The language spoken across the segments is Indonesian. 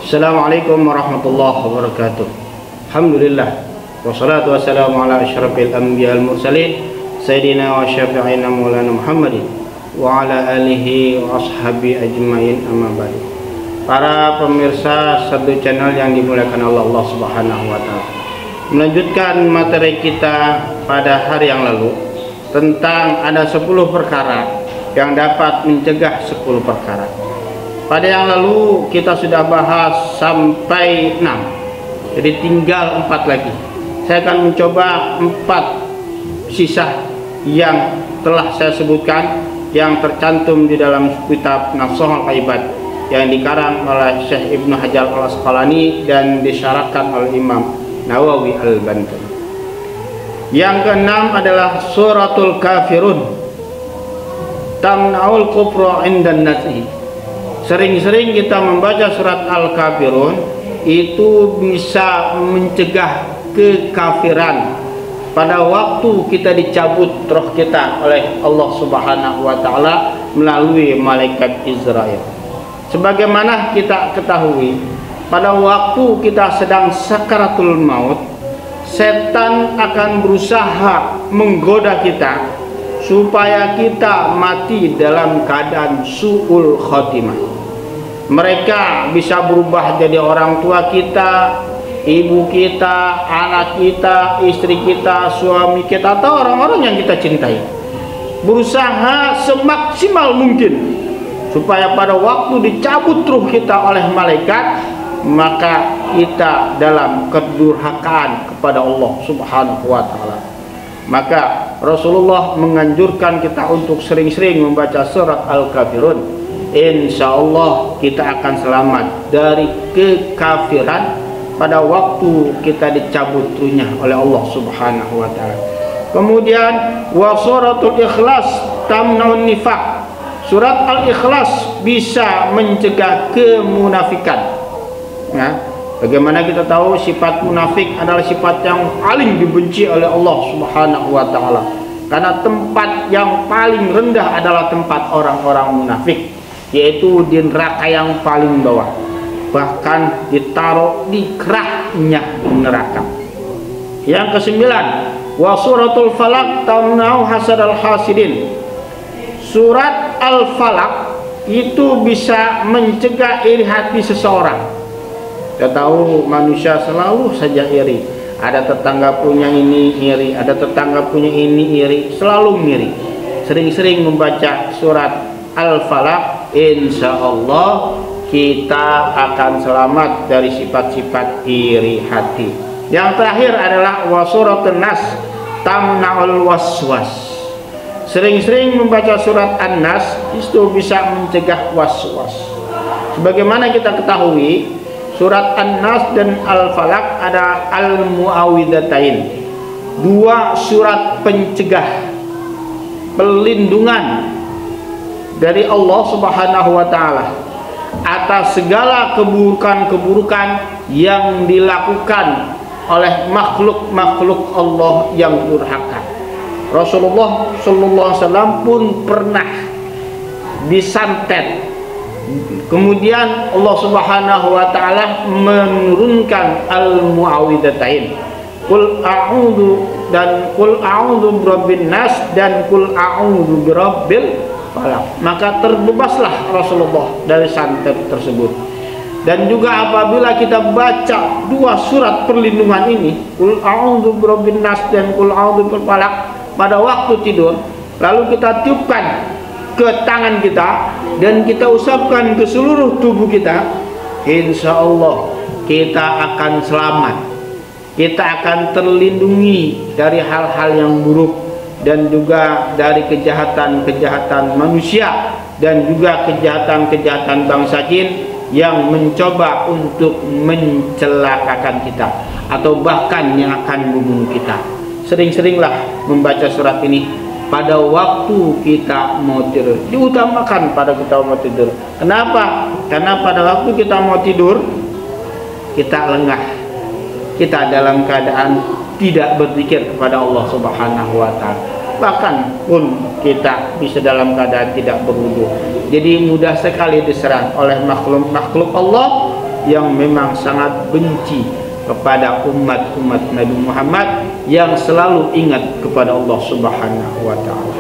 Assalamualaikum warahmatullahi wabarakatuh. Alhamdulillah wassalatu wassalamu ala asyrafil anbiya wal mursalin sayyidina wa syafi'ina maulana Muhammadin wa ala alihi wa ashabi ajmain, amma ba'du. Para pemirsa satu channel yang dimuliakan Allah Subhanahu wa taala, melanjutkan materi kita pada hari yang lalu tentang ada 10 perkara yang dapat mencegah 10 perkara. Pada yang lalu kita sudah bahas sampai 6, jadi tinggal 4 lagi. Saya akan mencoba 4 sisa yang telah saya sebutkan, yang tercantum di dalam kitab Nafsuhul Ibad yang dikarang oleh Syekh Ibnu Hajar Al-Asqalani dan disyarahkan oleh Imam Nawawi Al-Bantani. Yang keenam adalah suratul kafirun, tamna'ul kufra indan nasi. Sering-sering kita membaca surat Al-Kafirun itu bisa mencegah kekafiran pada waktu kita dicabut roh kita oleh Allah Subhanahu wa taala melalui malaikat Israel. Sebagaimana kita ketahui, pada waktu kita sedang sakaratul maut, setan akan berusaha menggoda kita supaya kita mati dalam keadaan su'ul khotimah. Mereka bisa berubah jadi orang tua kita, ibu kita, anak kita, istri kita, suami kita, atau orang-orang yang kita cintai. Berusaha semaksimal mungkin supaya pada waktu dicabut ruh kita oleh malaikat, maka kita dalam kedurhakaan kepada Allah Subhanahu wa taala. Maka Rasulullah menganjurkan kita untuk sering-sering membaca surat Al-Kafirun. Insya Allah kita akan selamat dari kekafiran pada waktu kita dicabut ruhnya oleh Allah Subhanahu wa taala. Kemudian wa suratul Ikhlas tamna'un nifaq. Surat Al-Ikhlas bisa mencegah kemunafikan. Nah, bagaimana kita tahu sifat munafik adalah sifat yang paling dibenci oleh Allah Subhanahu wa taala. Karena tempat yang paling rendah adalah tempat orang-orang munafik, yaitu di neraka yang paling bawah, bahkan ditaruh di keraknya neraka. Yang kesembilan, wa suratul Falaq tamna'u hasadal hasidin. Surat Al-Falaq itu bisa mencegah iri hati seseorang. Kita tahu manusia selalu saja iri. Ada tetangga punya ini iri, ada tetangga punya ini iri, selalu iri. Sering-sering membaca surat Al-Falaq, insya Allah kita akan selamat dari sifat-sifat iri hati. Yang terakhir adalah wa suratun Nas tamna'ul waswas. Sering-sering membaca surat An-Nas itu bisa mencegah waswas. Sebagaimana kita ketahui, surat An-Nas dan Al-Falaq ada al-mu'awwidhatain, 2 surat pencegah, pelindungan dari Allah Subhanahu wa taala atas segala keburukan-keburukan yang dilakukan oleh makhluk-makhluk Allah yang durhaka. Rasulullah sallallahu alaihi wasallam pun pernah disantet. Kemudian Allah Subhanahu wa taala menurunkan al-mu'awwidhatain, qul a'udzu dan qul a'udzu birabbin nas dan qul a'udzu birabbil falaq. Maka terbebaslah Rasulullah dari santet tersebut. Dan juga apabila kita baca 2 surat perlindungan ini, qul a'udzu birabbin nas dan qul a'udzu birabbil falaq, pada waktu tidur, lalu kita tiupkan ke tangan kita dan kita usapkan ke seluruh tubuh kita, insya Allah kita akan selamat, kita akan terlindungi dari hal-hal yang buruk dan juga dari kejahatan-kejahatan manusia dan juga kejahatan-kejahatan bangsa jin yang mencoba untuk mencelakakan kita atau bahkan yang akan membunuh kita. Sering-seringlah membaca surat ini pada waktu kita mau tidur. Diutamakan pada kita mau tidur. Kenapa? Karena pada waktu kita mau tidur, kita lengah, kita dalam keadaan tidak berpikir kepada Allah Subhanahu wa taala. Bahkan pun kita bisa dalam keadaan tidak berwudu. Jadi mudah sekali diserang oleh makhluk-makhluk Allah yang memang sangat benci kepada umat-umat Nabi Muhammad yang selalu ingat kepada Allah Subhanahu wa taala.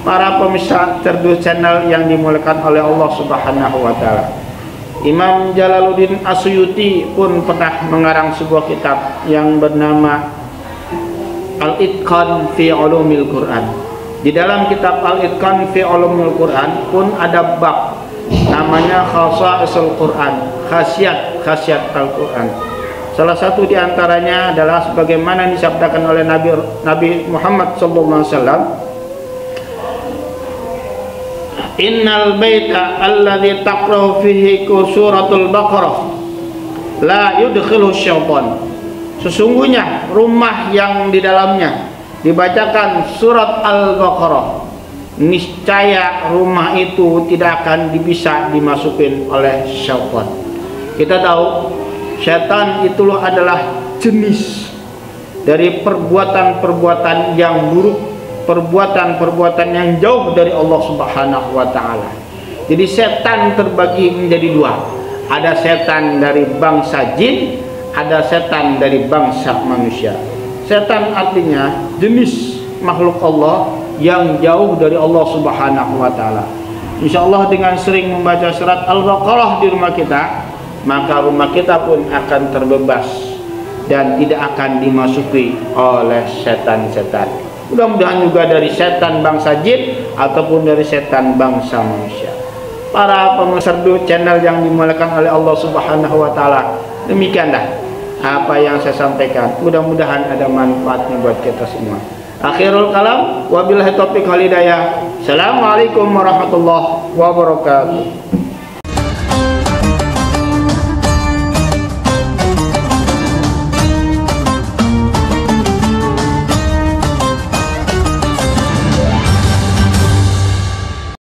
Para pemirsa Cerdas Channel yang dimuliakan oleh Allah Subhanahu wa taala. Imam Jalaluddin Asyuyuti pun pernah mengarang sebuah kitab yang bernama Al-Itqan fi Ulumil Quran. Di dalam kitab Al-Itqan fi Ulumil Quran pun ada bab namanya Khasaisul Quran, khasiat Al-Quran. Salah satu di antaranya adalah sebagaimana disabdakan oleh Nabi Muhammad sallallahu alaihi wasallam, Innal baita alladzi taqra'u fihi suratul Baqarah la yudkhiluhu syaitan. Sesungguhnya rumah yang di dalamnya dibacakan surat Al-Baqarah, niscaya rumah itu tidak akan bisa dimasukin oleh syaitan. Kita tahu syaitan itulah adalah jenis dari perbuatan-perbuatan yang buruk, perbuatan-perbuatan yang jauh dari Allah Subhanahu wa taala. Jadi setan terbagi menjadi dua. Ada setan dari bangsa jin, ada setan dari bangsa manusia. Setan artinya jenis makhluk Allah yang jauh dari Allah Subhanahu wa taala. Insyaallah dengan sering membaca surat Al-Baqarah di rumah kita, maka rumah kita pun akan terbebas dan tidak akan dimasuki oleh setan-setan. Mudah-mudahan juga dari setan bangsa jin ataupun dari setan bangsa manusia. Para pemirsa channel yang dimuliakan oleh Allah Subhanahu wa taala, demikianlah apa yang saya sampaikan. Mudah-mudahan ada manfaatnya buat kita semua. Akhirul kalam, wabillahi taufiq wal hidayah. Assalamualaikum warahmatullahi wabarakatuh.